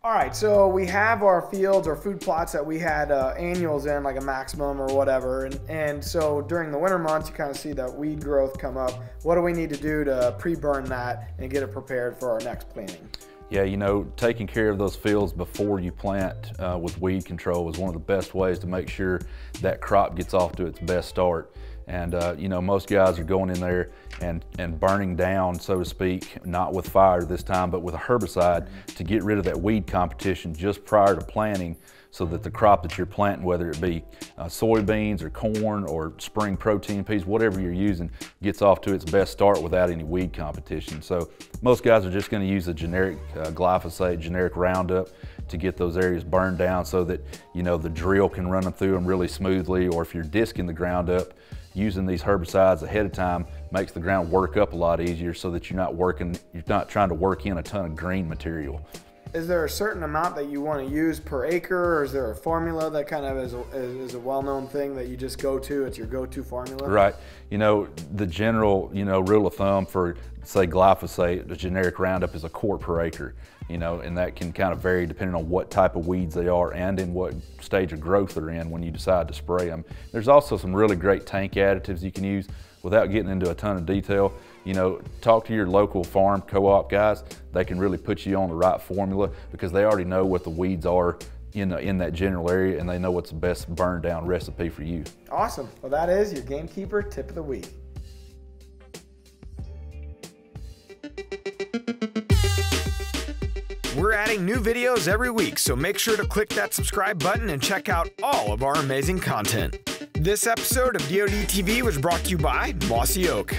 All right, so we have our fields or food plots that we had annuals in, like a maximum or whatever. And so during the winter months, you kind of see that weed growth come up. What do we need to do to pre-burn that and get it prepared for our next planting? Yeah, you know, taking care of those fields before you plant with weed control is one of the best ways to make sure that crop gets off to its best start. And you know, most guys are going in there and burning down, so to speak, not with fire this time, but with a herbicide to get rid of that weed competition just prior to planting, so that the crop that you're planting, whether it be soybeans or corn or spring protein peas, whatever you're using, gets off to its best start without any weed competition. So most guys are just going to use a generic glyphosate, generic Roundup to get those areas burned down so that, you know, the drill can run them through them really smoothly. Or if you're disking the ground up, using these herbicides ahead of time makes the ground work up a lot easier, so that you're not trying to work in a ton of green material. Is there a certain amount that you want to use per acre, or is there a formula that kind of is a well-known thing that you just go to? It's your go-to formula? Right. You know, the general, you know, rule of thumb for, say, glyphosate, the generic Roundup, is a quart per acre. You know, and that can kind of vary depending on what type of weeds they are and in what stage of growth they're in when you decide to spray them. There's also some really great tank additives you can use without getting into a ton of detail. You know, talk to your local farm co-op guys. They can really put you on the right formula because they already know what the weeds are in that general area, and they know what's the best burn down recipe for you. Awesome. Well, that is your Gamekeeper tip of the week. We're adding new videos every week, so make sure to click that subscribe button and check out all of our amazing content. This episode of DoD TV was brought to you by Mossy Oak.